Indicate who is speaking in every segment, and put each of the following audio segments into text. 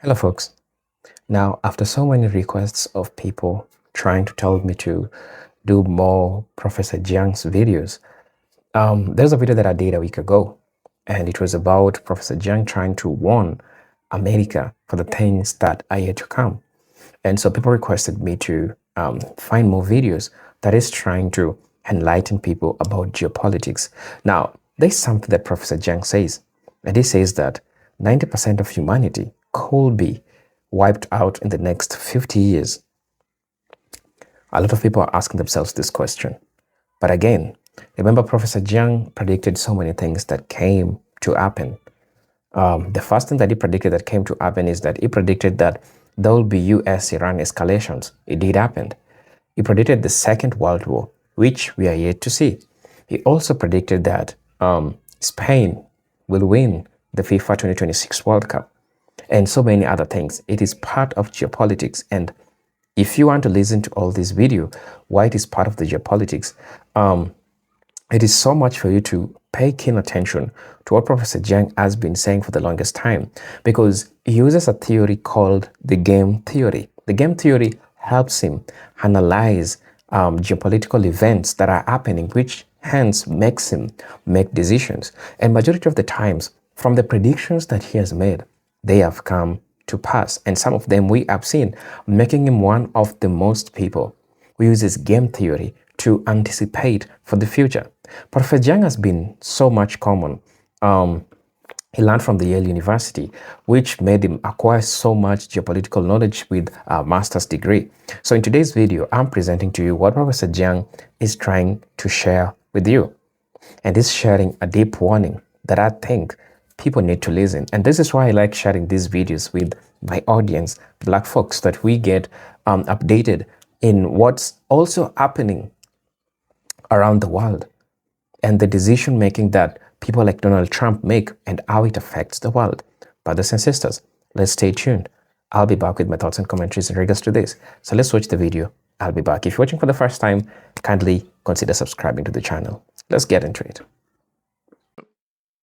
Speaker 1: Hello, folks. Now, after so many requests of people trying to tell me to do more Professor Jiang's videos, there's a video that I did a week ago, and it was about Professor Jiang trying to warn America for the things that are yet to come. And so people requested me to find more videos that is trying to enlighten people about geopolitics. Now, there's something that Professor Jiang says, and he says that 90% of humanity could be wiped out in the next 50 years. A lot of people are asking themselves this question. But again, remember Professor Jiang predicted so many things that came to happen. The first thing that he predicted that came to happen is that he predicted that there will be US-Iran escalations. It did happen. He predicted the Second World War, which we are yet to see. He also predicted that Spain will win the FIFA 2026 World Cup and so many other things. It is part of geopolitics. And if you want to listen to all this video, why it is part of the geopolitics, it is so much for you to pay keen attention to what Professor Jiang has been saying for the longest time, because he uses a theory called the game theory. The game theory helps him analyze geopolitical events that are happening, which hence makes him make decisions. And majority of the times, from the predictions that he has made, they have come to pass. And some of them we have seen, making him one of the most people who uses game theory to anticipate for the future. Professor Jiang has been so much common. He learned from the Yale University, which made him acquire so much geopolitical knowledge with a master's degree. So in today's video, I'm presenting to you what Professor Jiang is trying to share with you. And he's sharing a deep warning that I think people need to listen. And this is why I like sharing these videos with my audience, Black folks, that we get updated in what's also happening around the world and the decision making that people like Donald Trump make and how it affects the world. Brothers and sisters, let's stay tuned. I'll be back with my thoughts and commentaries in regards to this. So let's watch the video. I'll be back. If you're watching for the first time, kindly consider subscribing to the channel. Let's get into it.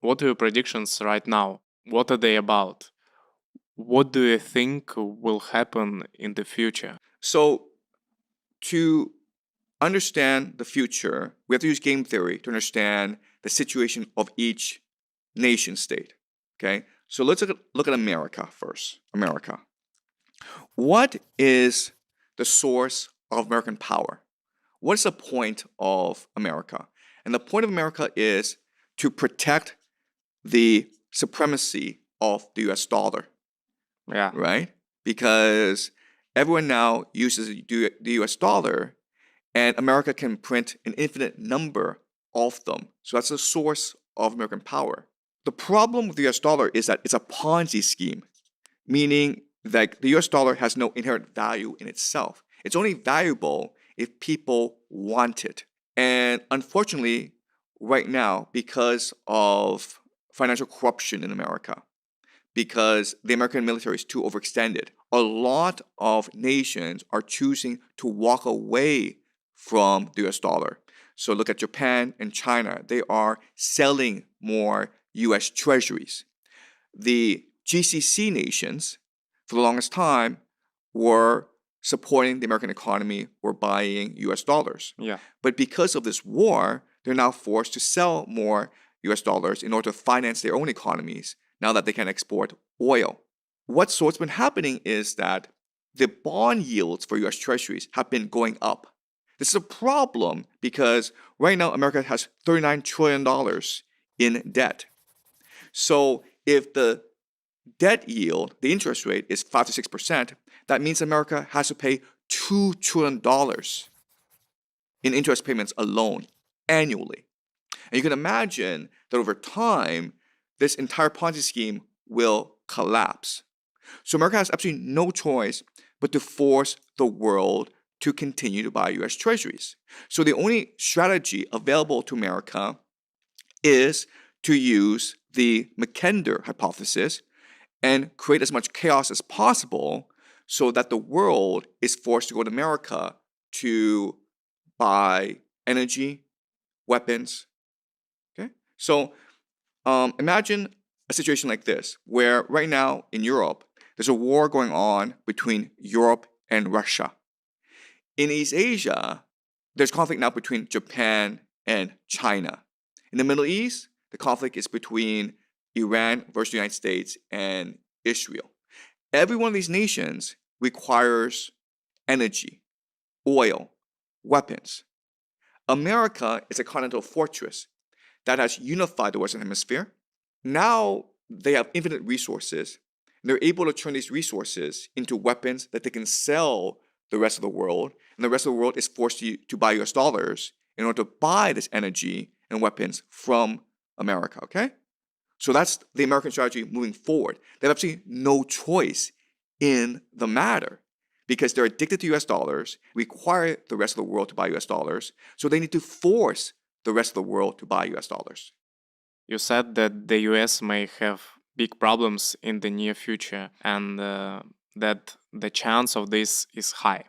Speaker 2: What are your predictions right now? What are they about? What do you think will happen in the future?
Speaker 3: So, to understand the future, we have to use game theory to understand the situation of each nation state. Okay? So let's look at America first. America. What is the source of American power? What is the point of America? And the point of America is to protect the supremacy of the US dollar,
Speaker 2: Yeah.
Speaker 3: right? Because everyone now uses the US dollar, and America can print an infinite number of them. So that's the source of American power. The problem with the US dollar is that it's a Ponzi scheme, meaning that the US dollar has no inherent value in itself. It's only valuable if people want it. And unfortunately, right now, because of financial corruption in America, because the American military is too overextended, a lot of nations are choosing to walk away from the US dollar. So look at Japan and China. They are selling more US treasuries. The GCC nations, for the longest time, were supporting the American economy, were buying US dollars.
Speaker 2: Yeah.
Speaker 3: But because of this war, they're now forced to sell more US dollars in order to finance their own economies now that they can export oil. What's been happening is that the bond yields for US treasuries have been going up. This is a problem because right now America has $39 trillion in debt. So if the debt yield, the interest rate, is 5 to 6%, that means America has to pay $2 trillion in interest payments alone annually. And you can imagine that over time, this entire Ponzi scheme will collapse. So America has absolutely no choice but to force the world to continue to buy US treasuries. So the only strategy available to America is to use the Mackinder hypothesis and create as much chaos as possible so that the world is forced to go to America to buy energy, weapons. Okay? So imagine a situation like this, where right now in Europe, there's a war going on between Europe and Russia. In East Asia, there's conflict now between Japan and China. In the Middle East, the conflict is between Iran versus the United States and Israel. Every one of these nations requires energy, oil, weapons. America is a continental fortress that has unified the Western Hemisphere. Now they have infinite resources, and they're able to turn these resources into weapons that they can sell the rest of the world, and the rest of the world is forced to buy US dollars in order to buy this energy and weapons from America, okay? So that's the American strategy moving forward. They have absolutely no choice in the matter because they're addicted to US dollars, require the rest of the world to buy US dollars, so they need to force the rest of the world to buy US dollars.
Speaker 2: You said that the US may have big problems in the near future and that the chance of this is high.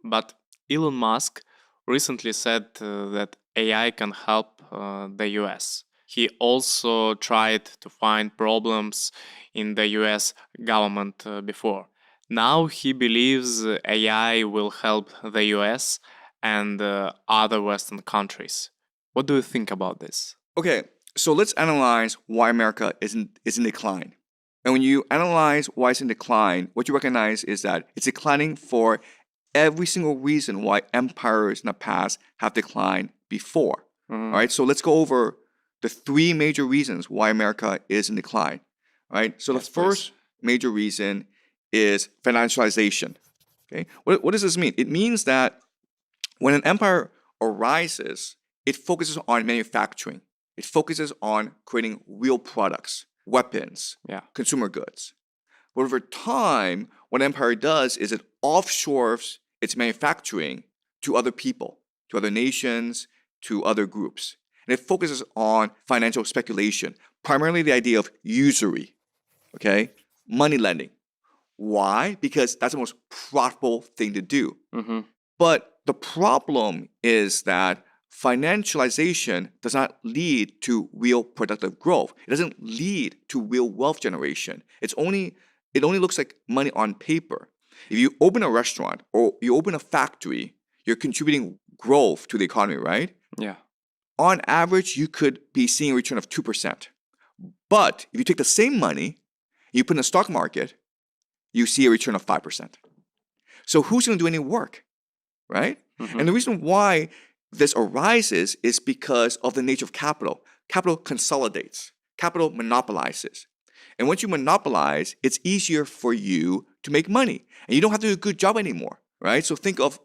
Speaker 2: But Elon Musk recently said that AI can help the US. He also tried to find problems in the US government before. Now he believes AI will help the US and other Western countries. What do you think about this?
Speaker 3: Okay, so let's analyze why America is in decline. And when you analyze why it's in decline, what you recognize is that it's declining for every single reason why empires in the past have declined before. All right, so let's go over the three major reasons why America is in decline. All right, so
Speaker 2: Yes,
Speaker 3: the first major reason is financialization. Okay, what does this mean? It means that when an empire arises, it focuses on manufacturing. It focuses on creating real products, weapons, consumer goods. But over time, what an empire does is it offshores its manufacturing to other people, to other nations, to other groups. And it focuses on financial speculation, primarily the idea of usury, okay? Money lending. Why? Because that's the most profitable thing to do. But the problem is that financialization does not lead to real productive growth. It doesn't lead to real wealth generation. It only looks like money on paper. If you open a restaurant or you open a factory, you're contributing growth to the economy, right?
Speaker 2: Yeah.
Speaker 3: On average, you could be seeing a return of 2%. But if you take the same money, you put in the stock market, you see a return of 5%. So who's going to do any work, right? And the reason why this arises is because of the nature of capital. Capital consolidates. Capital monopolizes. And once you monopolize, it's easier for you to make money. And you don't have to do a good job anymore, right? So think of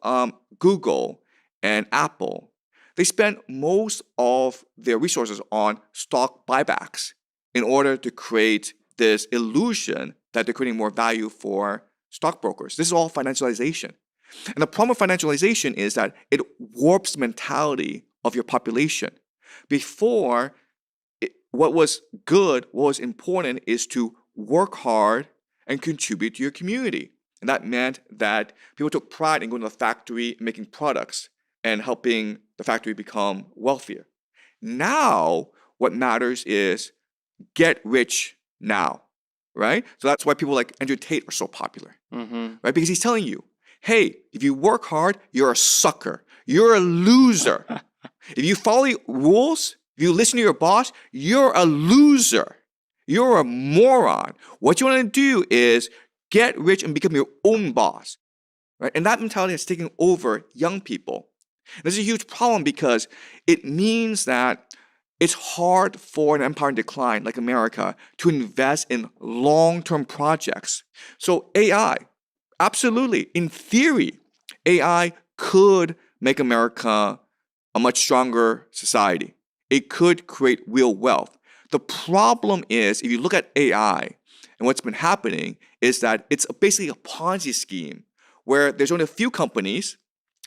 Speaker 3: Google and Apple. They spend most of their resources on stock buybacks in order to create this illusion that they're creating more value for stockbrokers. This is all financialization. And the problem with financialization is that it warps the mentality of your population. Before, what was good, what was important is to work hard and contribute to your community. And that meant that people took pride in going to the factory and making products and helping the factory become wealthier. Now, what matters is get rich now, right? So that's why people like Andrew Tate are so popular, right? Because he's telling you, hey, if you work hard, you're a sucker. You're a loser. If you follow rules, if you listen to your boss, you're a loser. You're a moron. What you want to do is get rich and become your own boss, right? And that mentality has taken over young people. This is a huge problem because it means that it's hard for an empire in decline like America to invest in long-term projects. So AI, absolutely, in theory, AI could make America a much stronger society. It could create real wealth. The problem is, if you look at AI and what's been happening, is that it's basically a Ponzi scheme where there's only a few companies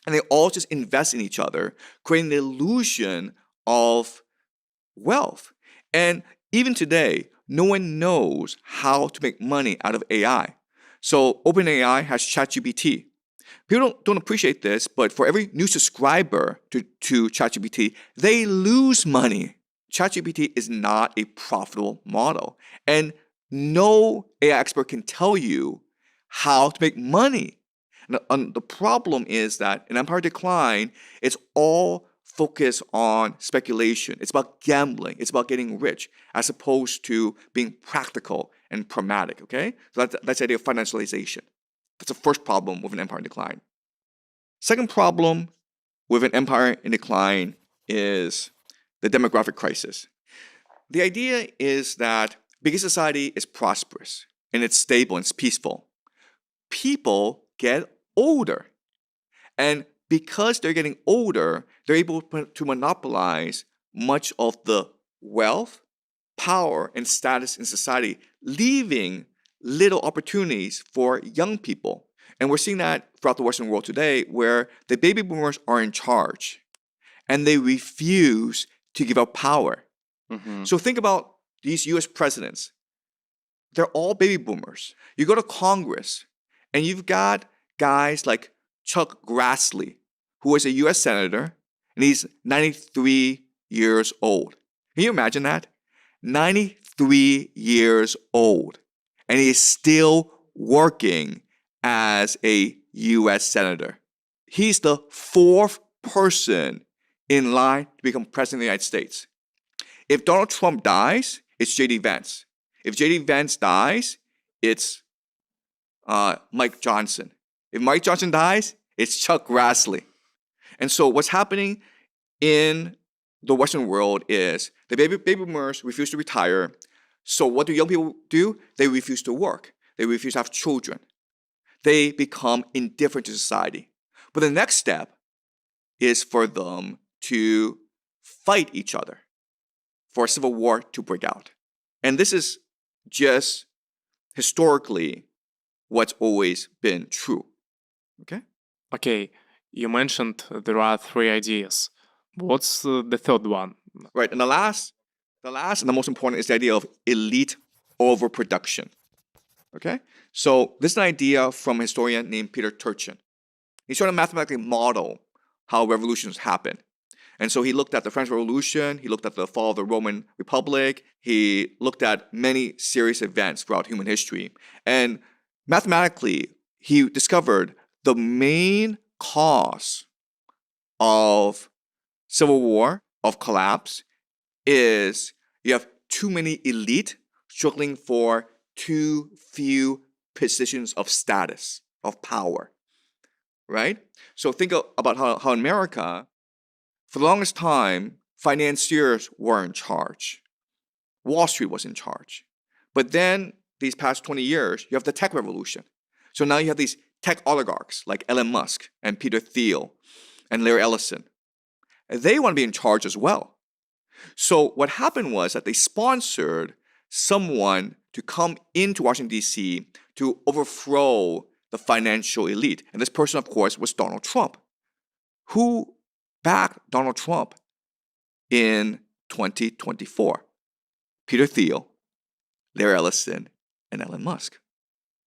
Speaker 3: and they all just invest in each other, creating the illusion of wealth. And even today, no one knows how to make money out of AI. So OpenAI has ChatGPT. People don't appreciate this, but for every new subscriber to ChatGPT, they lose money. ChatGPT is not a profitable model. And no AI expert can tell you how to make money. And the problem is that in Empire Decline, it's all focused on speculation. It's about gambling. It's about getting rich, as opposed to being practical and pragmatic. Okay, so that's the idea of financialization. That's the first problem with an empire in decline. Second problem with an empire in decline is the demographic crisis. The idea is that because society is prosperous and it's stable and it's peaceful, people get older. And because they're getting older, they're able to monopolize much of the wealth, power, and status in society, leaving little opportunities for young people. And we're seeing that throughout the Western world today, where the baby boomers are in charge and they refuse to give up power.
Speaker 2: Mhm.
Speaker 3: So think about these US presidents. They're all baby boomers. You go to Congress and you've got guys like Chuck Grassley, who is a US senator, and he's 93 years old. Can you imagine that? 93 years old, and he is still working as a US senator. He's the fourth person in line to become president of the United States. If Donald Trump dies, it's J.D. Vance. If J.D. Vance dies, it's Mike Johnson. If Mike Johnson dies, it's Chuck Grassley. And so what's happening in the Western world is the baby boomers refuse to retire. So what do young people do? They refuse to work. They refuse to have children. They become indifferent to society. But the next step is for them to fight each other, for a civil war to break out. And this is just historically what's always been true. Okay?
Speaker 2: Okay, you mentioned there are three ideas. What's the third one?
Speaker 3: Right. And the last and the most important is the idea of elite overproduction. Okay? So this is an idea from a historian named Peter Turchin. He sort of mathematically modeled how revolutions happen. And so he looked at the French Revolution, he looked at the fall of the Roman Republic, he looked at many serious events throughout human history. And mathematically, he discovered the main cause of civil war, of collapse, is you have too many elite struggling for too few positions of status, of power, right? So think about how in America, for the longest time, financiers were in charge. Wall Street was in charge. But then, these past 20 years, you have the tech revolution. So now you have these tech oligarchs like Elon Musk and Peter Thiel and Larry Ellison. They want to be in charge as well. So what happened was that they sponsored someone to come into Washington, D.C. to overthrow the financial elite. And this person, of course, was Donald Trump. Who backed Donald Trump in 2024? Peter Thiel, Larry Ellison, and Elon Musk.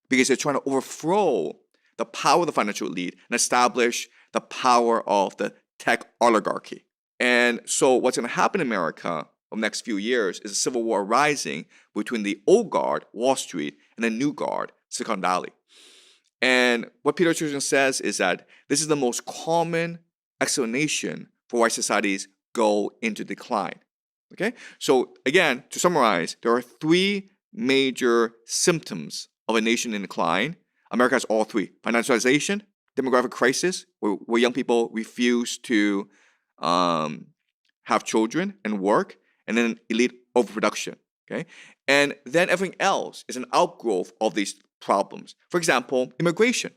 Speaker 3: Because they're trying to overthrow the power of the financial elite and establish the power of the tech oligarchy. And so what's going to happen in America over the next few years is a civil war rising between the old guard, Wall Street, and the new guard, Silicon Valley. And what Peter Turchin says is that this is the most common explanation for why societies go into decline. Okay? So again, to summarize, there are three major symptoms of a nation in decline. America has all three: financialization, demographic crisis, where young people refuse to have children and work, and then elite overproduction. Okay? And then everything else is an outgrowth of these problems. For example, immigration.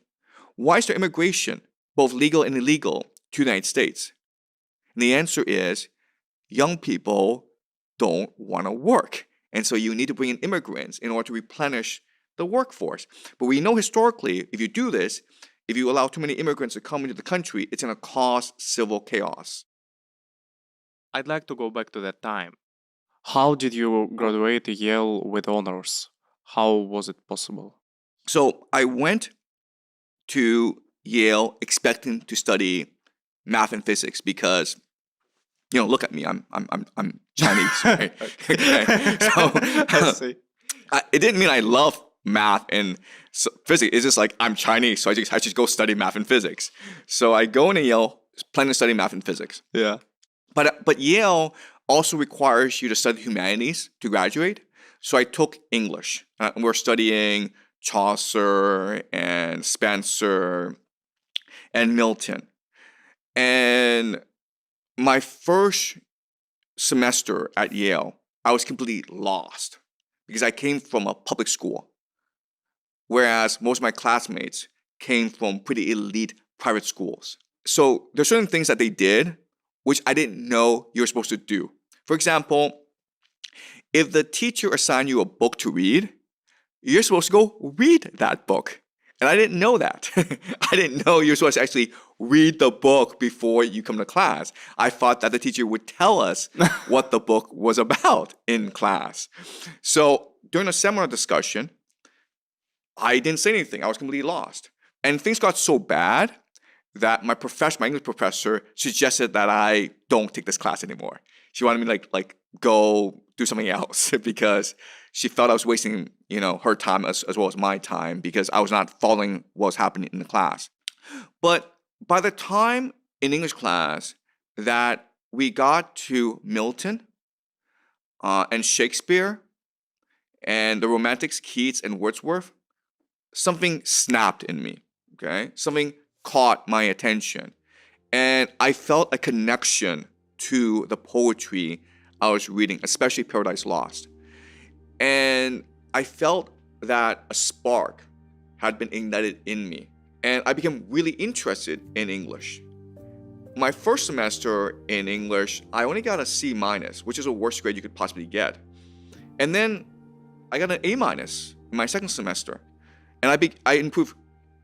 Speaker 3: Why is there immigration, both legal and illegal, to the United States? And the answer is young people don't want to work. And so you need to bring in immigrants in order to replenish the workforce. But we know historically, if you do this, if you allow too many immigrants to come into the country, it's going to cause civil chaos.
Speaker 2: I'd like to go back to that time. How did you graduate Yale with honors? How was it possible?
Speaker 3: So I went to Yale expecting to study math and physics because, look at me, I'm Chinese, right? Okay.
Speaker 2: I see.
Speaker 3: It didn't mean I love math and physics. It's just like I'm Chinese, so I just go study math and physics. So I go into Yale planning to study math and physics.
Speaker 2: Yeah.
Speaker 3: But Yale also requires you to study humanities to graduate. So I took English. We're studying Chaucer and Spencer and Milton. And my first semester at Yale, I was completely lost because I came from a public school, whereas most of my classmates came from pretty elite private schools. So there's certain things that they did which I didn't know you were supposed to do. For example, if the teacher assigned you a book to read, you're supposed to go read that book. And I didn't know that. I didn't know you're supposed to actually read the book before you come to class. I thought that the teacher would tell us what the book was about in class. So during a seminar discussion, I didn't say anything. I was completely lost. And things got so bad that my English professor suggested that I don't take this class anymore. She wanted me to like go do something else because she felt I was wasting, her time as well as my time because I was not following what was happening in the class. But by the time in English class that we got to Milton and Shakespeare and the Romantics, Keats and Wordsworth, something snapped in me, okay? Something caught my attention. And I felt a connection to the poetry I was reading, especially Paradise Lost. And I felt that a spark had been ignited in me. And I became really interested in English. My first semester in English, I only got a C-, which is the worst grade you could possibly get. And then I got an A- in my second semester. And I improved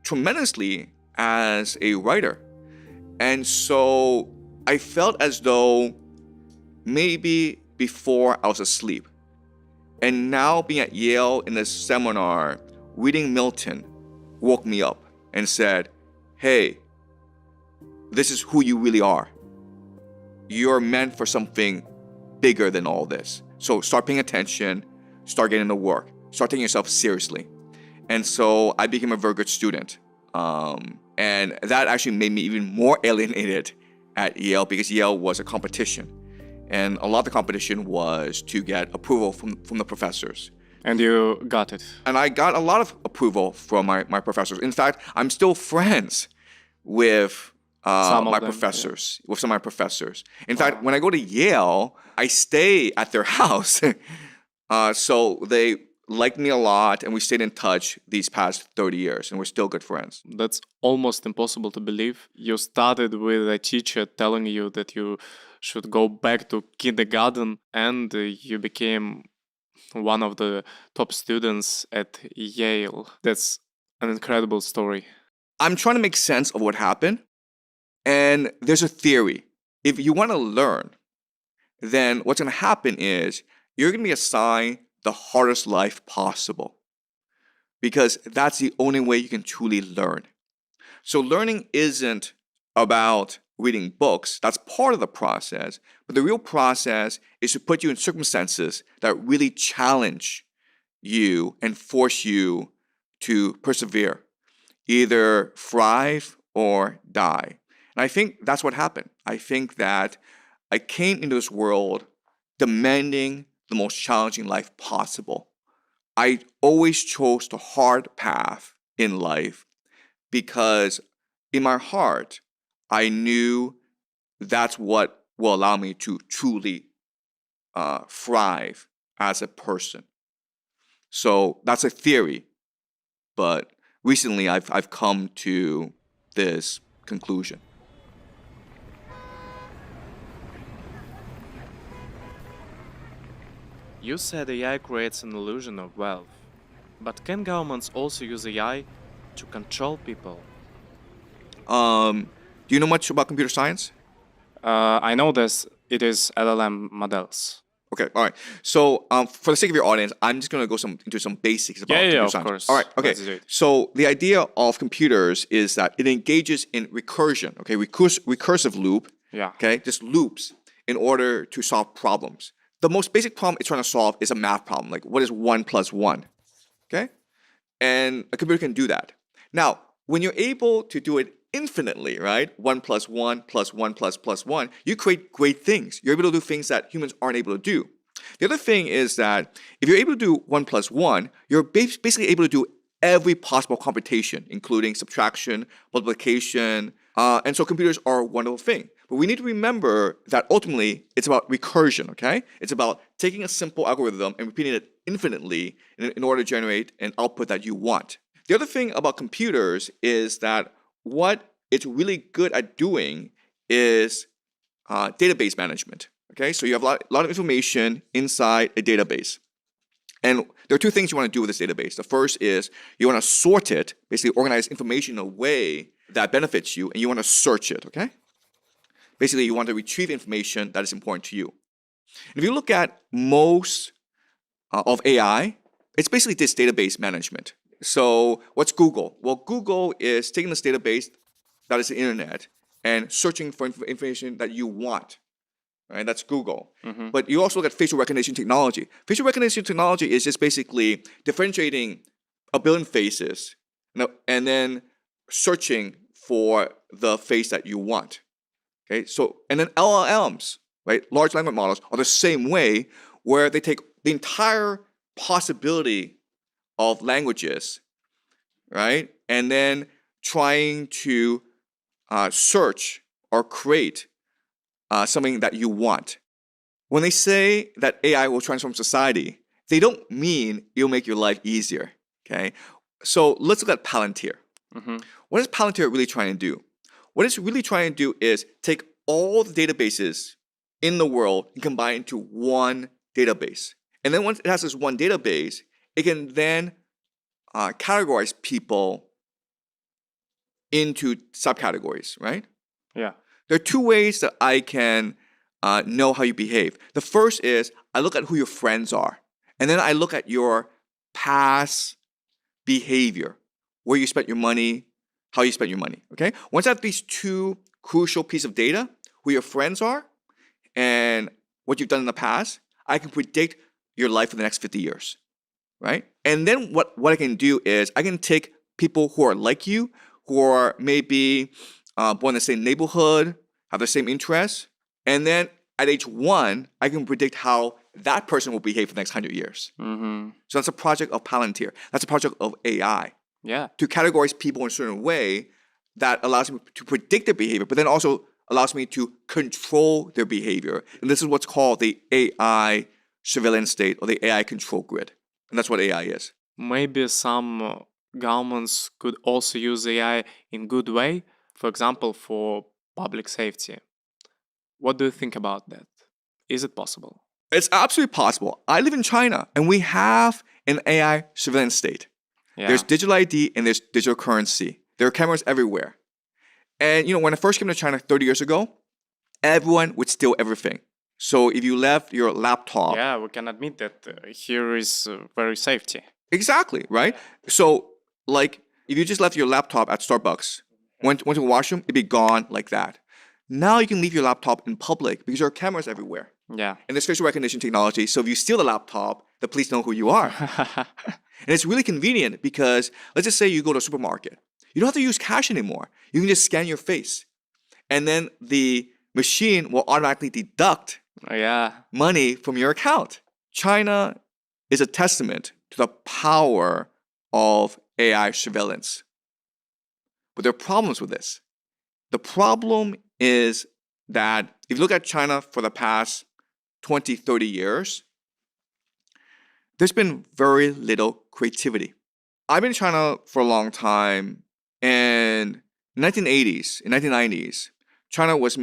Speaker 3: tremendously as a writer. And so I felt as though maybe before I was asleep. And now being at Yale in this seminar, reading Milton woke me up and said, hey, this is who you really are. You're meant for something bigger than all this. So start paying attention, start getting to work, start taking yourself seriously. And so I became a very good student. And that actually made me even more alienated at Yale because Yale was a competition. And a lot of the competition was to get approval from the professors.
Speaker 2: And you got it.
Speaker 3: And I got a lot of approval from my professors. In fact, I'm still friends with
Speaker 2: Some of
Speaker 3: my
Speaker 2: them,
Speaker 3: professors, with some of my professors. In fact, when I go to Yale, I stay at their house. So they liked me a lot, and we stayed in touch these past 30 years, and we're still good friends.
Speaker 2: That's almost impossible to believe. You started with a teacher telling you that you should go back to kindergarten, and you became one of the top students at Yale. That's an incredible story.
Speaker 3: I'm trying to make sense of what happened, and there's a theory. If you want to learn, then what's going to happen is you're going to be assigned the hardest life possible because that's the only way you can truly learn. So learning isn't about reading books. That's part of the process. But the real process is to put you in circumstances that really challenge you and force you to persevere, either thrive or die. And I think that's what happened. I think that I came into this world demanding the most challenging life possible. I always chose the hard path in life because in my heart, I knew that's what will allow me to truly thrive as a person. So that's a theory, but recently I've come to this conclusion.
Speaker 2: You said AI creates an illusion of wealth. But can governments also use AI to control people?
Speaker 3: Do you know much about computer science?
Speaker 2: I know this. It is LLM models.
Speaker 3: Okay, all right. So for the sake of your audience, I'm just going to go into some basics about computer
Speaker 2: of
Speaker 3: science.
Speaker 2: course.
Speaker 3: All right, okay.
Speaker 2: Let's do it.
Speaker 3: So the idea of computers is that it engages in recursion, okay, recursive loop,
Speaker 2: Yeah.
Speaker 3: okay, just loops in order to solve problems. the most basic problem it's trying to solve is a math problem. Like, what is 1 plus 1? Okay? And a computer can do that. Now, when you're able to do it infinitely, right? 1 plus 1 plus 1 plus 1, you create great things. You're able to do things that humans aren't able to do. The other thing is that if you're able to do 1 plus 1, you're basically able to do every possible computation, including subtraction, multiplication, and so computers are a wonderful thing. But we need to remember that ultimately it's about recursion, okay? It's about taking a simple algorithm and repeating it infinitely in order to generate an output that you want. The other thing about computers is that what it's really good at doing is database management, okay? So you have a lot of information inside a database. And there are two things you want to do with this database. The first is you want to sort it, basically organize information in a way that benefits you, and you want to search it, okay? Basically, you want to retrieve information that is important to you. And if you look at most of AI, it's basically this database management. So what's Google? Well, Google is taking this database that is the internet and searching for information that you want. Right? That's Google.
Speaker 2: Mm-hmm.
Speaker 3: But you also look at facial recognition technology. Facial recognition technology is just basically differentiating a billion faces and then searching for the face that you want. Okay, so and then LLMs, right? Large language models are the same way, where they take the entire possibility of languages, right, and then trying to search or create something that you want. When they say that AI will transform society, they don't mean it'll make your life easier. Okay, so let's look at Palantir.
Speaker 2: Mm-hmm.
Speaker 3: What is Palantir really trying to do? What it's really trying to do is take all the databases in the world and combine into one database. And then once it has this one database, it can then categorize people into subcategories, right?
Speaker 2: Yeah.
Speaker 3: There are two ways that I can know how you behave. The first is I look at who your friends are, and then I look at your past behavior, where you spent your money, how you spent your money, okay? Once I have these two crucial pieces of data, who your friends are and what you've done in the past, I can predict your life for the next 50 years, right? And then what I can do is I can take people who are like you, who are maybe born in the same neighborhood, have the same interests, and then at age 1, I can predict how that person will behave for the next 100 years.
Speaker 2: Mm-hmm.
Speaker 3: So that's a project of Palantir. That's a project of AI.
Speaker 2: Yeah.
Speaker 3: To categorize people in a certain way that allows me to predict their behavior, but then also allows me to control their behavior. And this is what's called the AI surveillance state or the AI control grid. And that's what AI is.
Speaker 2: Maybe some governments could also use AI in good way, for example, for public safety. What do you think about that? Is it possible?
Speaker 3: It's absolutely possible. I live in China, and we have an AI surveillance state.
Speaker 2: Yeah.
Speaker 3: There's digital ID and there's digital currency. There are cameras everywhere. And when I first came to China 30 years ago, everyone would steal everything. So if you left your laptop...
Speaker 2: Yeah, we can admit that here is very safety.
Speaker 3: Exactly, right? So, like, if you just left your laptop at Starbucks, went to the washroom, it'd be gone like that. Now you can leave your laptop in public because there are cameras everywhere.
Speaker 2: Yeah.
Speaker 3: And there's facial recognition technology. So if you steal the laptop, the police know who you are. And it's really convenient because let's just say you go to a supermarket. You don't have to use cash anymore. You can just scan your face. And then the machine will automatically deduct money from your account. China is a testament to the power of AI surveillance. But there are problems with this. The problem is that if you look at China for the past 20, 30 years, there's been very little creativity. I've been in China for a long time, and in the 1990s, China was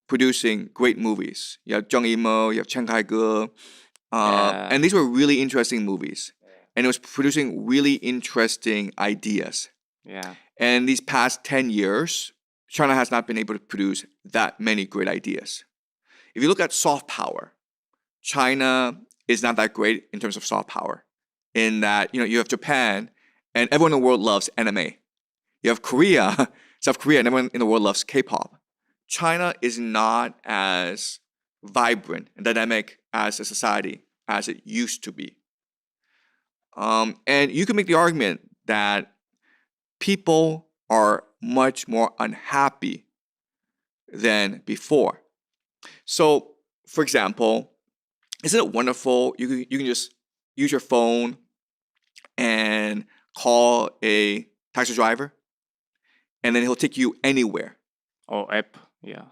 Speaker 3: producing great movies. You have Zheng Yimou, you have Chen Kaige, and these were really interesting movies. And it was producing really interesting ideas.
Speaker 2: Yeah.
Speaker 3: And these past 10 years, China has not been able to produce that many great ideas. If you look at soft power, China is not that great in terms of soft power. In that, you have Japan, and everyone in the world loves anime. You have South Korea, and everyone in the world loves K-pop. China is not as vibrant and dynamic as a society as it used to be. And you can make the argument that people are much more unhappy than before. So, for example, isn't it wonderful? You can just use your phone and call a taxi driver, and then he'll take you anywhere,
Speaker 2: Or app. Yeah.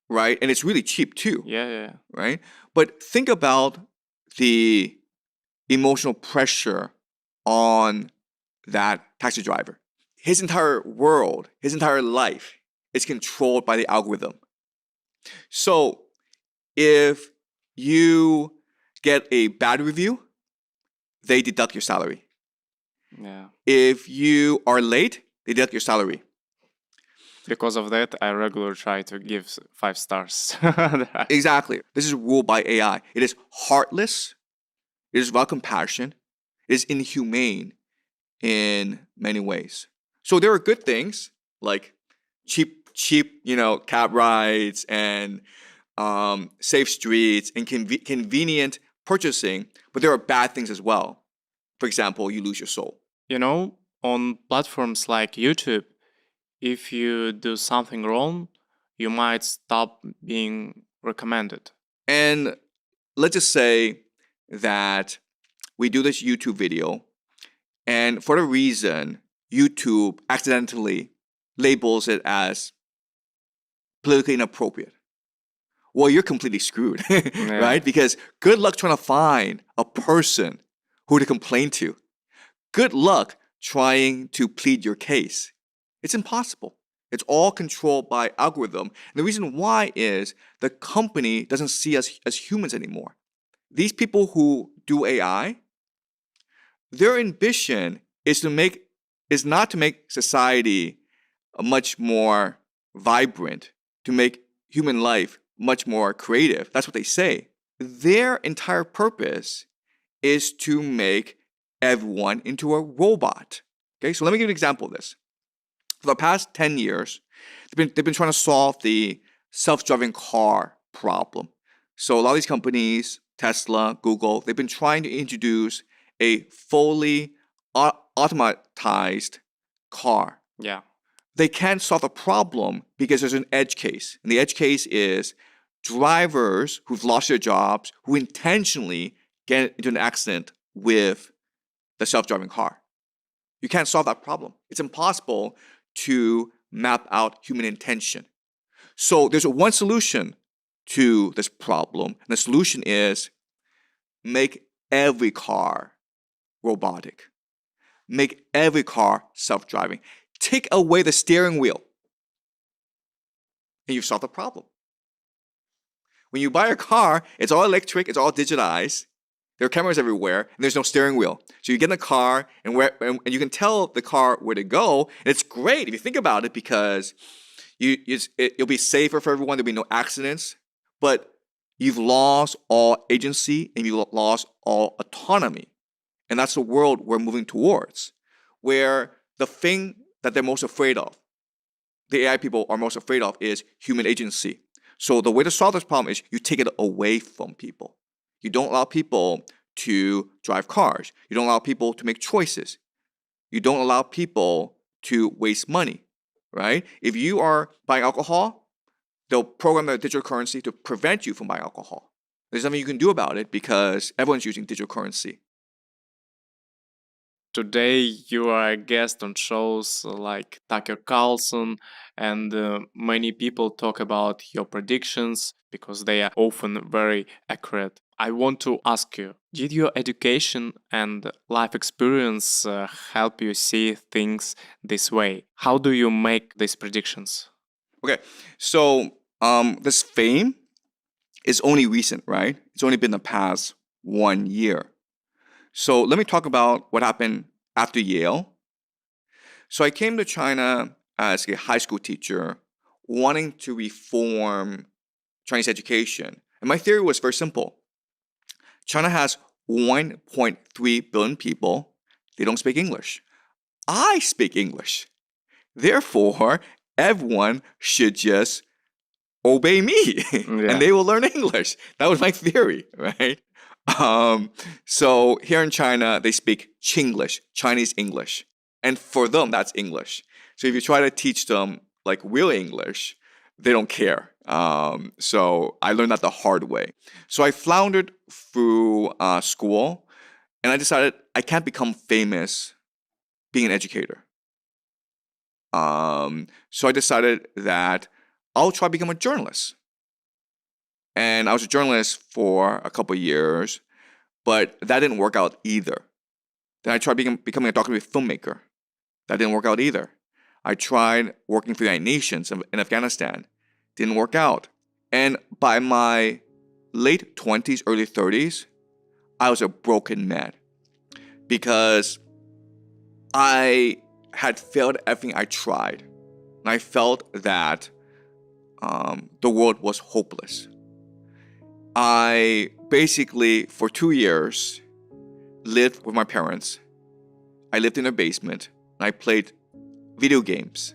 Speaker 3: right? And it's really cheap too,
Speaker 2: Yeah.
Speaker 3: right? But think about the emotional pressure on that taxi driver. His entire world, his entire life is controlled by the algorithm. So if you get a bad review, they deduct your salary.
Speaker 2: Yeah.
Speaker 3: If you are late, they deduct your salary.
Speaker 2: Because of that, I regularly try to give 5 stars.
Speaker 3: Exactly. This is ruled by AI. It is heartless. It is without compassion. It is inhumane in many ways. So there are good things like cheap, cab rides and safe streets and convenient purchasing, but there are bad things as well. For example, you lose your soul.
Speaker 2: On platforms like YouTube, if you do something wrong, you might stop being recommended.
Speaker 3: And let's just say that we do this YouTube video, and for the reason YouTube accidentally labels it as politically inappropriate. Well, you're completely screwed, right? Because good luck trying to find a person who to complain to. Good luck trying to plead your case. It's impossible. It's all controlled by algorithm. And the reason why is the company doesn't see us as humans anymore. These people who do AI, their ambition is not to make society much more vibrant, to make human life much more creative. That's what they say. Their entire purpose is to make everyone into a robot. Okay, so let me give you an example of this. For the past 10 years, they've been trying to solve the self-driving car problem. So a lot of these companies, Tesla, Google, they've been trying to introduce a fully automatized car.
Speaker 2: Yeah.
Speaker 3: They can't solve the problem because there's an edge case. And the edge case is drivers who've lost their jobs, who intentionally get into an accident with the self-driving car. You can't solve that problem. It's impossible to map out human intention. So there's one solution to this problem. And the solution is make every car robotic. Make every car self-driving. Take away the steering wheel, and you've solved the problem. When you buy a car, it's all electric, it's all digitized. There are cameras everywhere, and there's no steering wheel. So you get in a car, and you can tell the car where to go. And it's great if you think about it, because it'll be safer for everyone. There'll be no accidents. But you've lost all agency, and you've lost all autonomy. And that's the world we're moving towards, where the thing that they're most afraid of, the AI people are most afraid of, is human agency. So the way to solve this problem is you take it away from people. You don't allow people to drive cars. You don't allow people to make choices. You don't allow people to waste money, right? If you are buying alcohol, they'll program their digital currency to prevent you from buying alcohol. There's nothing you can do about it because everyone's using digital currency.
Speaker 2: Today, you are a guest on shows like Tucker Carlson, and many people talk about your predictions because they are often very accurate. I want to ask you, did your education and life experience help you see things this way? How do you make these predictions?
Speaker 3: Okay, so this fame is only recent, right? It's only been the past 1 year. So let me talk about what happened after Yale. So I came to China as a high school teacher, wanting to reform Chinese education. And my theory was very simple. China has 1.3 billion people. They don't speak English. I speak English. Therefore, everyone should just obey me
Speaker 2: Yeah.
Speaker 3: and they will learn English. That was my theory, right? So here in China, they speak Chinglish, Chinese English. And for them, that's English. So if you try to teach them like real English, they don't care. So I learned that the hard way. So I floundered through school, and I decided I can't become famous being an educator. So I decided that I'll try to become a journalist. And I was a journalist for a couple of years, but that didn't work out either. Then I tried becoming a documentary filmmaker. That didn't work out either. I tried working for the United Nations in Afghanistan. Didn't work out. And by my late 20s, early 30s, I was a broken man because I had failed everything I tried. And I felt that the world was hopeless. I basically, for 2 years, lived with my parents. I lived in their basement, and I played video games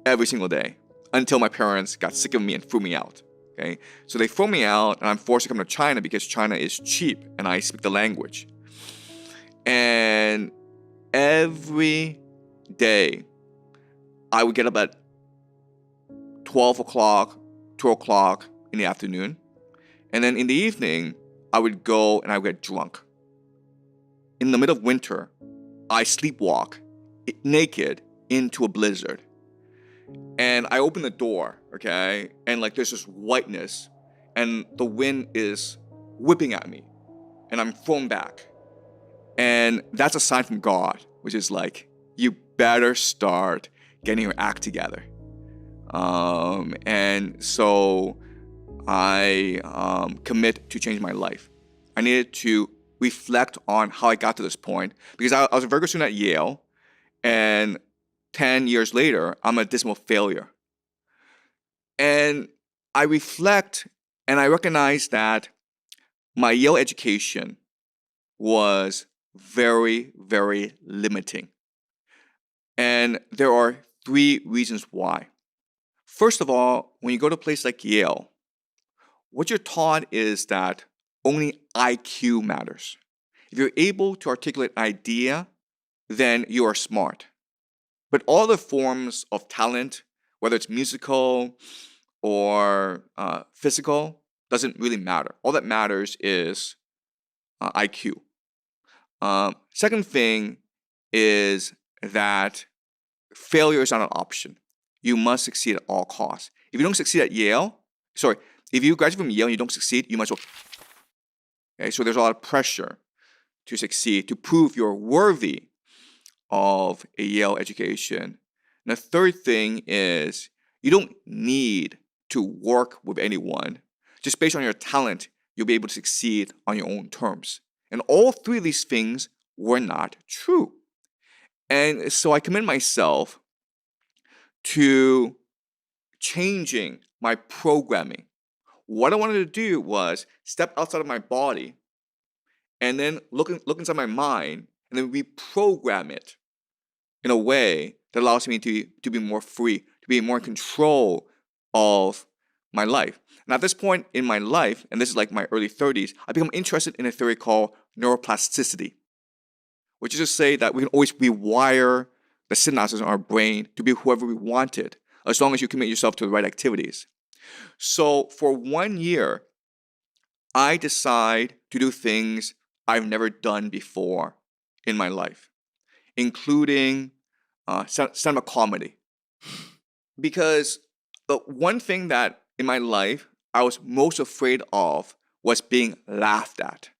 Speaker 3: every single day until my parents got sick of me and threw me out. Okay, so they threw me out, and I'm forced to come to China because China is cheap and I speak the language. And every day, I would get up at 12 o'clock, 2 o'clock in the afternoon. And then in the evening, I would go and I would get drunk. In the middle of winter, I sleepwalk naked into a blizzard. And I open the door, okay? And like there's this whiteness and the wind is whipping at me and I'm thrown back. And that's a sign from God, which is like, you better start getting your act together. And so I commit to change my life. I needed to reflect on how I got to this point because I was a very good student at Yale, and 10 years later, I'm a dismal failure. And I reflect and I recognize that my Yale education was very, very limiting. And there are 3 reasons why. First of all, when you go to a place like Yale, what you're taught is that only IQ matters. If you're able to articulate an idea, then you are smart. But all the forms of talent, whether it's musical or physical, doesn't really matter. All that matters is IQ. Second thing is that failure is not an option. You must succeed at all costs. If you don't succeed at Yale, if you graduate from Yale and you don't succeed, you might as well. Okay, so there's a lot of pressure to succeed, to prove you're worthy of a Yale education. And the third thing is you don't need to work with anyone. Just based on your talent, you'll be able to succeed on your own terms. And all 3 of these things were not true. And so I commit myself to changing my programming. What I wanted to do was step outside of my body and then look inside my mind and then reprogram it in a way that allows me to be more free, to be more in control of my life. And at this point in my life, and this is like my early 30s, I become interested in a theory called neuroplasticity, which is to say that we can always rewire the synapses in our brain to be whoever we wanted, as long as you commit yourself to the right activities. So for 1 year, I decide to do things I've never done before in my life, including cinema comedy. Because the one thing that in my life I was most afraid of was being laughed at.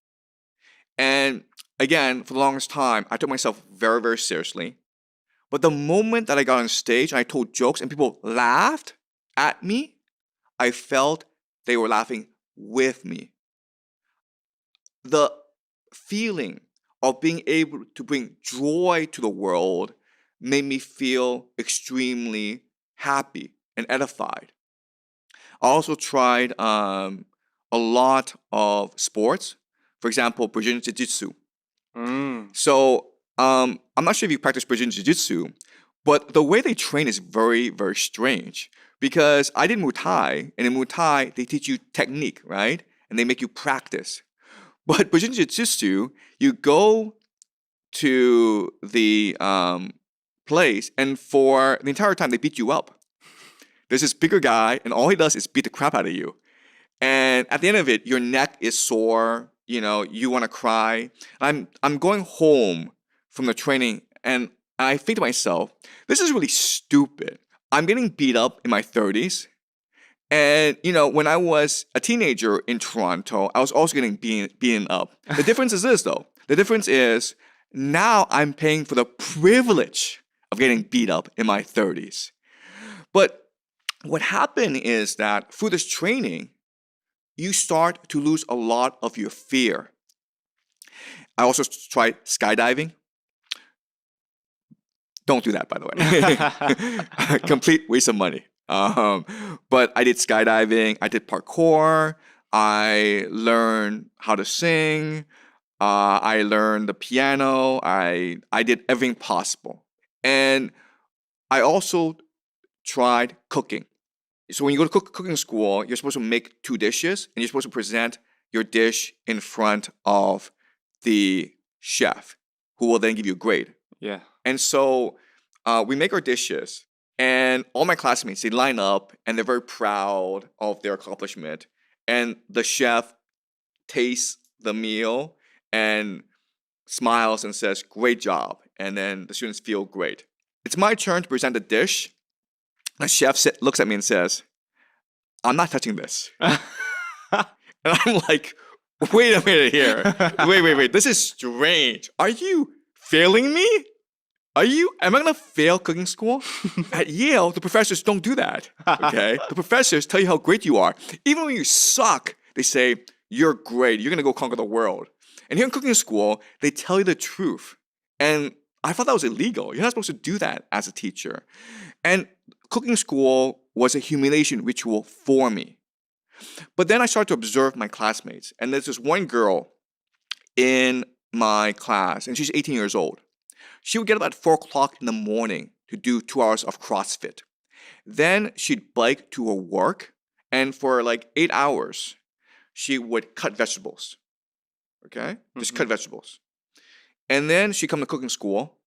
Speaker 3: And again, for the longest time, I took myself very, very seriously. But the moment that I got on stage and I told jokes and people laughed at me, I felt they were laughing with me. The feeling of being able to bring joy to the world made me feel extremely happy and edified. I also tried a lot of sports. For example, Brazilian Jiu-Jitsu. So I'm not sure if you practice Brazilian Jiu-Jitsu, but the way they train is very, very strange Because I did Muay Thai, and in Muay Thai, they teach you technique, right? And they make you practice. But Brazilian Jiu-Jitsu, you go to the place, and for the entire time, they beat you up. There's this bigger guy, and all he does is beat the crap out of you. And at the end of it, your neck is sore. You want to cry. I'm going home from the training, and I think to myself, this is really stupid. I'm getting beat up in my 30s. And, when I was a teenager in Toronto, I was also getting beaten up. The difference is this, though. The difference is now I'm paying for the privilege of getting beat up in my 30s. But what happened is that through this training, you start to lose a lot of your fear. I also tried skydiving. Don't do that, by the way. Complete waste of money. But I did skydiving. I did parkour. I learned how to sing. I learned the piano. I did everything possible. And I also tried cooking. So when you go to cooking school, you're supposed to make 2 dishes, and you're supposed to present your dish in front of the chef, who will then give you a grade.
Speaker 2: Yeah.
Speaker 3: And so we make our dishes, and all my classmates, they line up, and they're very proud of their accomplishment. And the chef tastes the meal and smiles and says, "Great job." And then the students feel great. It's my turn to present the dish. The chef looks at me and says, "I'm not touching this." And I'm like, wait a minute here. Wait. This is strange. Are you failing me? Am I going to fail cooking school? At Yale, the professors don't do that. Okay? The professors tell you how great you are. Even when you suck, they say, "You're great. You're going to go conquer the world." And here in cooking school, they tell you the truth. And I thought that was illegal. You're not supposed to do that as a teacher. And cooking school was a humiliation ritual for me. But then I started to observe my classmates. And there's this one girl in my class, and she's 18 years old. She would get up at 4 o'clock in the morning to do 2 hours of CrossFit. Then she'd bike to her work, and for like 8 hours, she would cut vegetables. Okay? Just cut vegetables. And then she'd come to cooking school,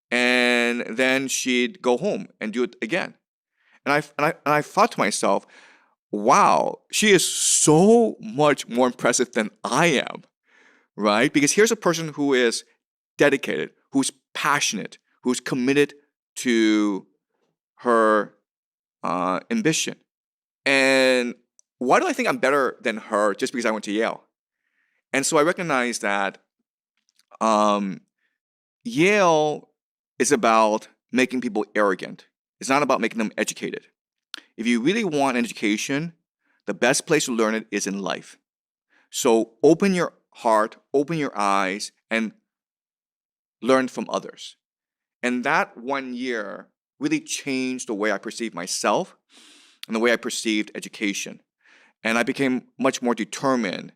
Speaker 3: and then she'd go home and do it again. And I thought to myself, wow, she is so much more impressive than I am, right? Because here's a person who is dedicated, who's passionate, who's committed to her ambition. And why do I think I'm better than her just because I went to Yale? And so I recognize that Yale is about making people arrogant. It's not about making them educated. If you really want an education, the best place to learn it is in life. So open your heart, open your eyes, and learn from others. And that 1 year really changed the way I perceived myself and the way I perceived education. And I became much more determined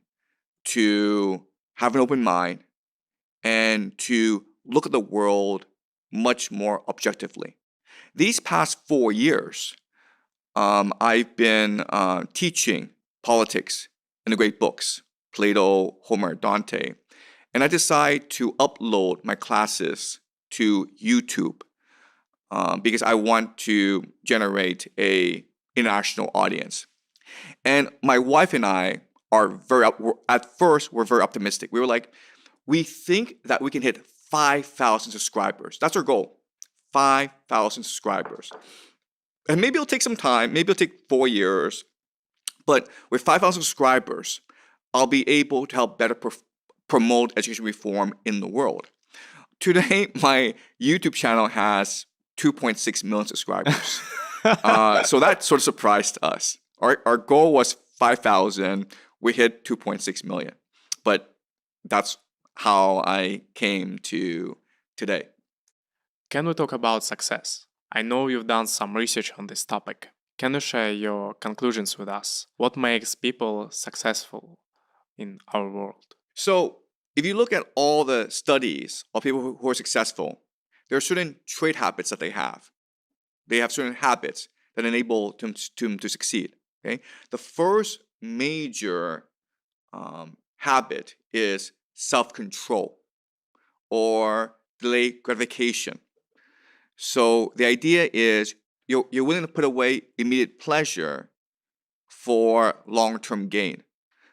Speaker 3: to have an open mind and to look at the world much more objectively. These past 4 years, I've been teaching politics in the great books, Plato, Homer, Dante. And I decided to upload my classes to YouTube because I want to generate an international audience. And my wife and I at first, we're very optimistic. We were like, we think that we can hit 5,000 subscribers. That's our goal, 5,000 subscribers. And maybe it'll take some time. Maybe it'll take 4 years. But with 5,000 subscribers, I'll be able to help better promote education reform in the world. Today, my YouTube channel has 2.6 million subscribers. So that sort of surprised us. Our goal was 5,000. We hit 2.6 million. But that's how I came to today.
Speaker 2: Can we talk about success? I know you've done some research on this topic. Can you share your conclusions with us? What makes people successful in our world?
Speaker 3: So if you look at all the studies of people who are successful, there are certain trait habits that they have. They have certain habits that enable them to succeed. Okay, the first major habit is self-control or delayed gratification. So the idea is you're willing to put away immediate pleasure for long-term gain.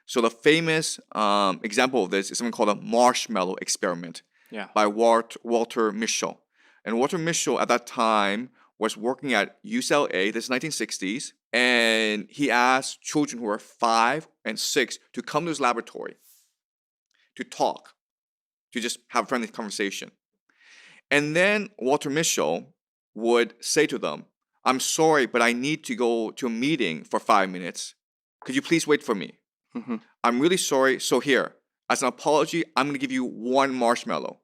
Speaker 3: So the famous example of this is something called a marshmallow experiment
Speaker 2: Yeah.
Speaker 3: by Walter Mischel. And Walter Mischel at that time was working at UCLA, this is 1960s, and he asked children who were 5 and 6 to come to his laboratory to talk, to just have a friendly conversation. And then Walter Mischel would say to them, I'm sorry, but I need to go to a meeting for 5 minutes. Could you please wait for me?
Speaker 2: Mm-hmm.
Speaker 3: I'm really sorry. So here, as an apology, I'm going to give you 1 marshmallow.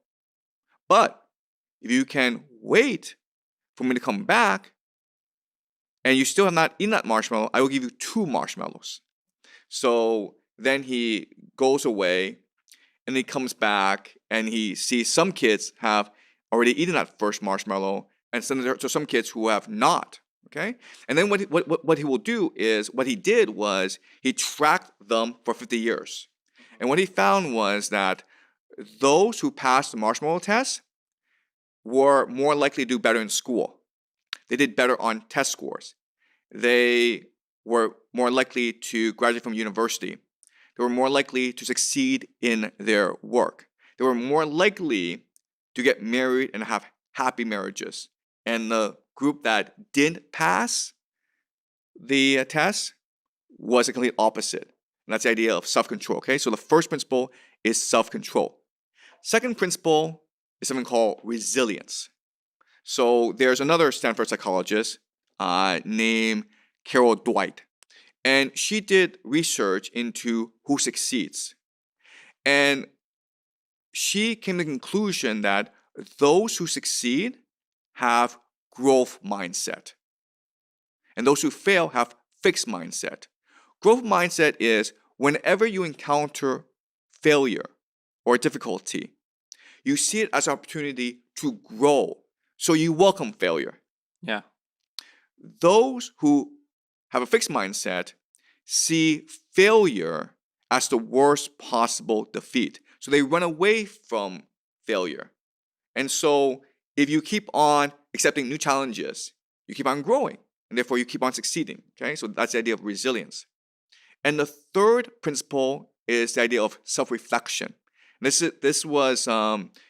Speaker 3: But if you can wait for me to come back and you still have not eaten that marshmallow, I will give you 2 marshmallows. So then he goes away and he comes back and he sees some kids have already eaten that first marshmallow and some kids who have not. Okay, and then what he will do is what he did was he tracked them for 50 years, and what he found was that those who passed the marshmallow test were more likely to do better in school. They did better on test scores. They were more likely to graduate from university. They were more likely to succeed in their work. They were more likely to get married and have happy marriages. And the group that didn't pass the test was a complete opposite. And that's the idea of self-control. Okay, so the first principle is self-control. Second principle is something called resilience. So there's another Stanford psychologist named Carol Dwight. And she did research into who succeeds. And she came to the conclusion that those who succeed have growth mindset. And those who fail have fixed mindset. Growth mindset is whenever you encounter failure or difficulty, you see it as an opportunity to grow. So you welcome failure.
Speaker 2: Yeah.
Speaker 3: Those who have a fixed mindset see failure as the worst possible defeat. So they run away from failure. And so if you keep on accepting new challenges, you keep on growing, and therefore you keep on succeeding. Okay, so that's the idea of resilience. And the third principle is the idea of self-reflection. This was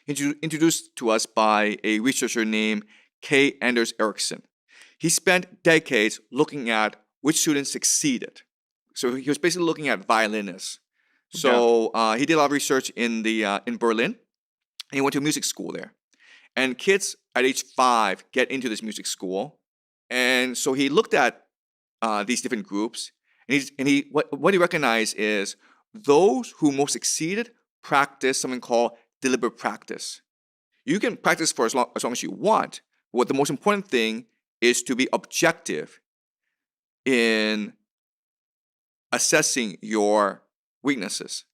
Speaker 3: introduced to us by a researcher named K. Anders Ericsson. He spent decades looking at which students succeeded. So he was basically looking at violinists. So he did a lot of research in Berlin, and he went to music school there. And kids at age 5 get into this music school, and so he looked at these different groups, and what he recognized is those who most succeeded practice something called deliberate practice. You can practice for as long as you want. What the most important thing is to be objective in assessing your weaknesses.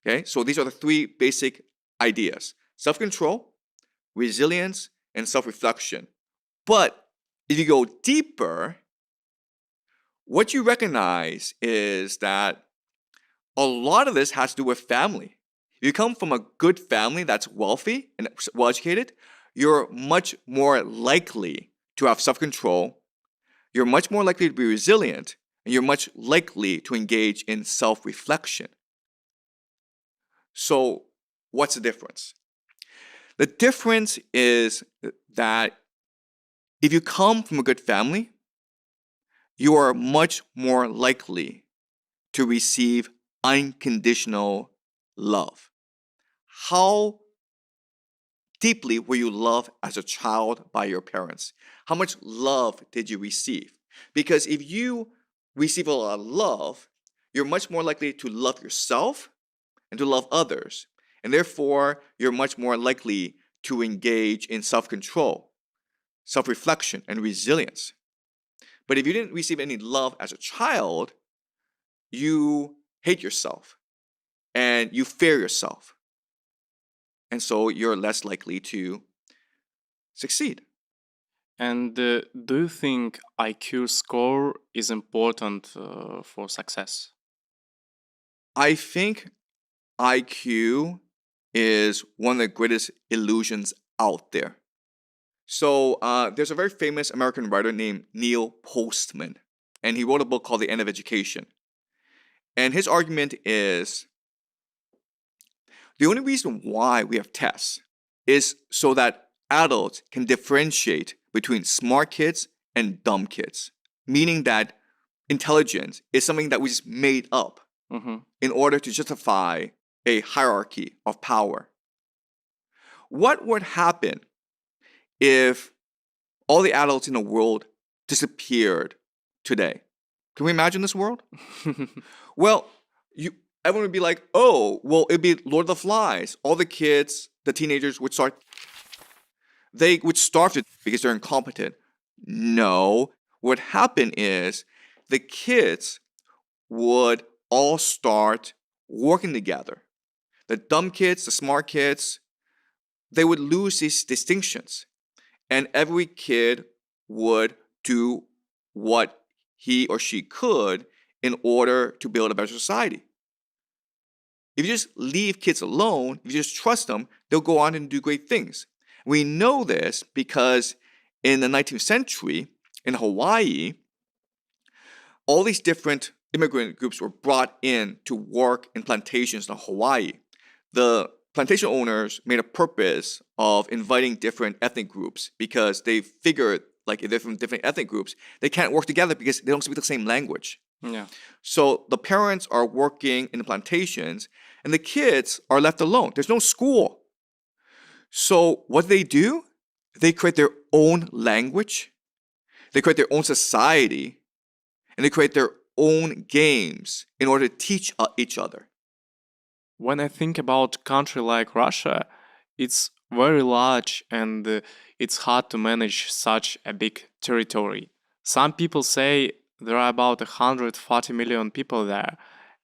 Speaker 3: Okay, so these are the 3 basic ideas: self-control, resilience, and self-reflection. But if you go deeper, what you recognize is that a lot of this has to do with family. If you come from a good family that's wealthy and well-educated, you're much more likely to have self-control, you're much more likely to be resilient, and you're much likely to engage in self-reflection. So what's the difference? The difference is that if you come from a good family, you are much more likely to receive unconditional love. How deeply were you loved as a child by your parents? How much love did you receive? Because if you receive a lot of love, you're much more likely to love yourself and to love others. And therefore, you're much more likely to engage in self-control, self-reflection, and resilience. But if you didn't receive any love as a child, you hate yourself and you fear yourself. And so you're less likely to succeed.
Speaker 2: And do you think IQ score is important for success?
Speaker 3: I think IQ is one of the greatest illusions out there. So there's a very famous American writer named Neil Postman, and he wrote a book called The End of Education. And his argument is the only reason why we have tests is so that adults can differentiate between smart kids and dumb kids, meaning that intelligence is something that we just made up
Speaker 2: Mm-hmm.
Speaker 3: in order to justify a hierarchy of power. What would happen if all the adults in the world disappeared today? Can we imagine this world? Well, everyone would be like, oh, well, it'd be Lord of the Flies. All the kids, the teenagers they would starve to death because they're incompetent. No, what would happen is the kids would all start working together. The dumb kids, the smart kids, they would lose these distinctions. And every kid would do what he or she could in order to build a better society. If you just leave kids alone, if you just trust them, they'll go on and do great things. We know this because in the 19th century, in Hawaii, all these different immigrant groups were brought in to work in plantations in Hawaii. The plantation owners made a purpose of inviting different ethnic groups because they figured, like, if they're from different ethnic groups, they can't work together because they don't speak the same language.
Speaker 2: Yeah.
Speaker 3: So the parents are working in the plantations and the kids are left alone. There's no school. So what do? They create their own language, they create their own society, and they create their own games in order to teach each other.
Speaker 2: When I think about country like Russia, it's very large and it's hard to manage such a big territory. Some people say there are about 140 million people there,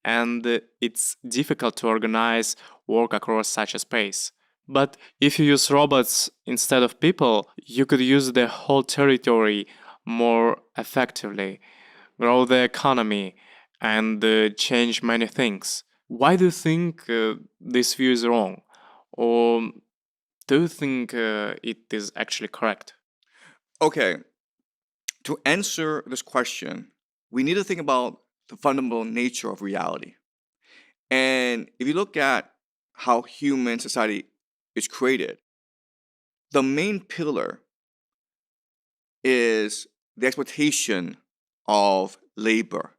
Speaker 2: and it's difficult to organize work across such a space. But if you use robots instead of people, you could use the whole territory more effectively, grow the economy, and change many things. Why do you think this view is wrong? Or do you think it is actually correct?
Speaker 3: Okay, to answer this question, we need to think about the fundamental nature of reality. And if you look at how human society is created, the main pillar is the exploitation of labor.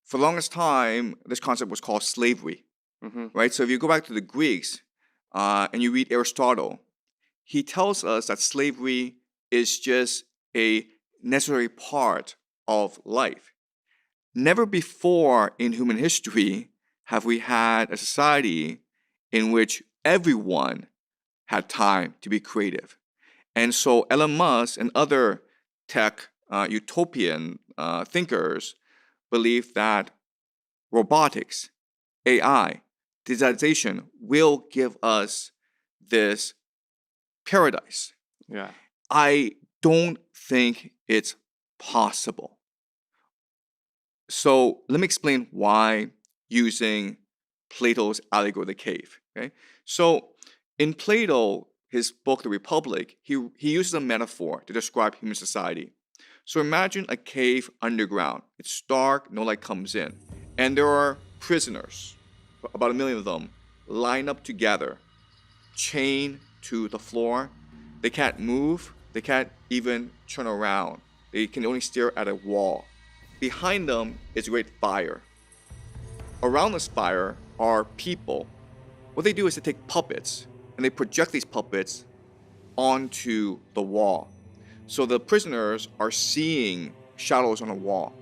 Speaker 3: For the longest time, this concept was called slavery,
Speaker 2: Mm-hmm.
Speaker 3: right? So if you go back to the Greeks and you read Aristotle, he tells us that slavery is just a necessary part of life. Never before in human history have we had a society in which everyone had time to be creative. And so Elon Musk and other tech utopian thinkers believe that robotics, AI, digitalization will give us this paradise.
Speaker 2: Yeah.
Speaker 3: I don't think it's possible. So let me explain why using Plato's allegory of the cave. Okay? So in Plato, his book, The Republic, he uses a metaphor to describe human society. So imagine a cave underground. It's dark, no light comes in. And there are prisoners, about 1 million of them, lined up together, chained to the floor. They can't move. They can't even turn around. They can only stare at a wall. Behind them is a great fire. Around this fire are people. What they do is they take puppets and they project these puppets onto the wall. So the prisoners are seeing shadows on the wall.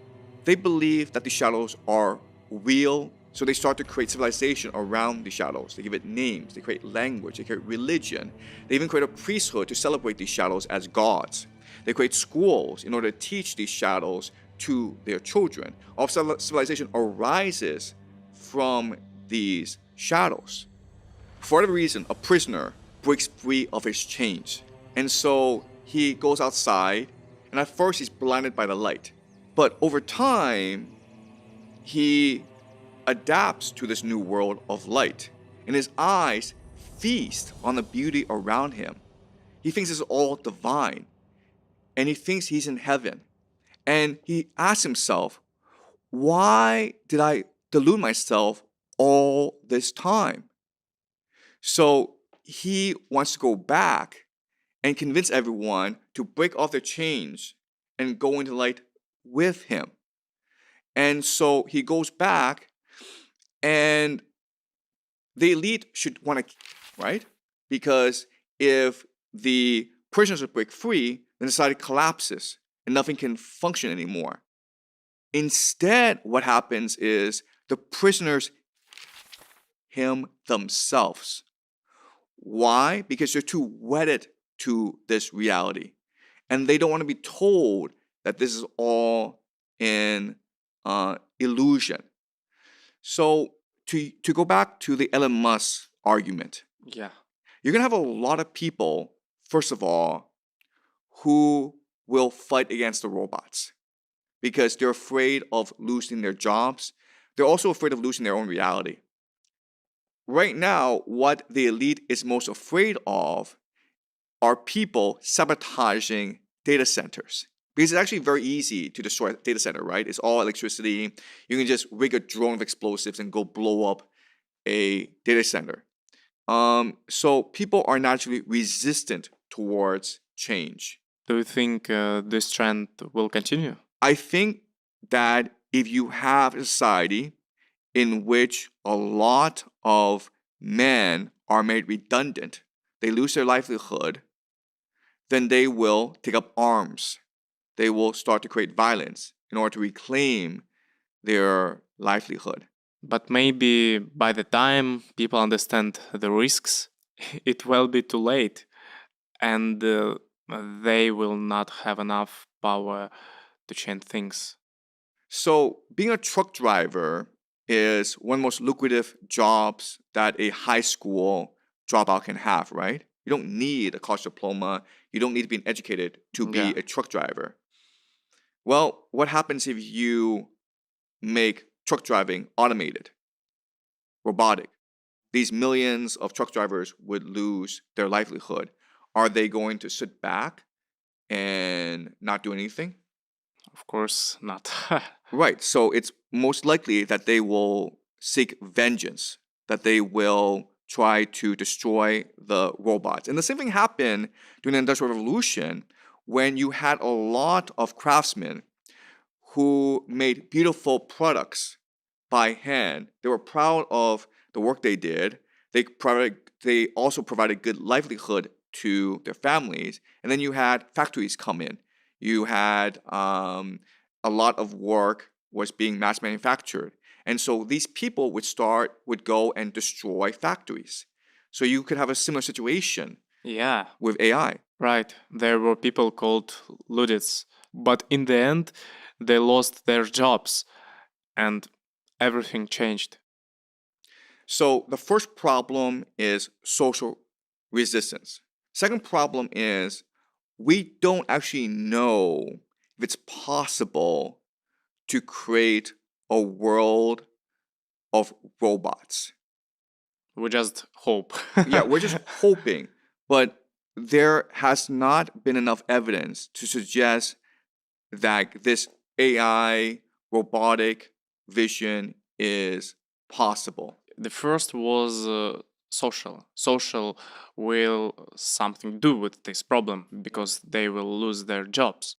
Speaker 3: They believe that the shadows are real, so they start to create civilization around the shadows. They give it names, they create language, they create religion. They even create a priesthood to celebrate these shadows as gods. They create schools in order to teach these shadows to their children. All civilization arises from these shadows. For whatever reason, a prisoner breaks free of his chains. And so he goes outside, and at first he's blinded by the light. But over time, he adapts to this new world of light, and his eyes feast on the beauty around him. He thinks it's all divine, and he thinks he's in heaven. And he asks himself, why did I delude myself all this time? So he wants to go back and convince everyone to break off their chains and go into light with him. And so he goes back, and the elite should want to, right? Because if the prisoners break free, then the society collapses and nothing can function anymore. Instead, what happens is the prisoners him themselves. Why? Because they're too wedded to this reality, and they don't want to be told that this is all an illusion. So to go back to the Elon Musk argument,
Speaker 2: Yeah.
Speaker 3: you're gonna have a lot of people, first of all, who will fight against the robots because they're afraid of losing their jobs. They're also afraid of losing their own reality. Right now, what the elite is most afraid of are people sabotaging data centers. Because it's actually very easy to destroy a data center, right? It's all electricity. You can just rig a drone of explosives and go blow up a data center. So people are naturally resistant towards change.
Speaker 2: Do you think this trend will continue?
Speaker 3: I think that if you have a society in which a lot of men are made redundant, they lose their livelihood, then they will take up arms. They will start to create violence in order to reclaim their livelihood.
Speaker 2: But maybe by the time people understand the risks, it will be too late, and they will not have enough power to change things.
Speaker 3: So, being a truck driver is one of the most lucrative jobs that a high school dropout can have, right? You don't need a college diploma. You don't need to be educated to be
Speaker 2: Yeah.
Speaker 3: a truck driver. Well, what happens if you make truck driving automated, robotic? These millions of truck drivers would lose their livelihood. Are they going to sit back and not do anything?
Speaker 2: Of course not.
Speaker 3: Right. So it's most likely that they will seek vengeance, that they will try to destroy the robots. And the same thing happened during the Industrial Revolution when you had a lot of craftsmen who made beautiful products by hand. They were proud of the work they did. They also provided good livelihood to their families. And then you had factories come in. You had a lot of work was being mass manufactured. And so these people would go and destroy factories. So you could have a similar situation
Speaker 2: Yeah,
Speaker 3: with AI.
Speaker 2: right. There were people called Luddites, but in the end, they lost their jobs and everything changed.
Speaker 3: So the first problem is social resistance. Second problem is we don't actually know if it's possible to create a world of robots.
Speaker 2: We just hope.
Speaker 3: Yeah, we're just hoping, but there has not been enough evidence to suggest that this AI robotic vision is possible.
Speaker 2: The first was social. Social will something do with this problem because they will lose their jobs.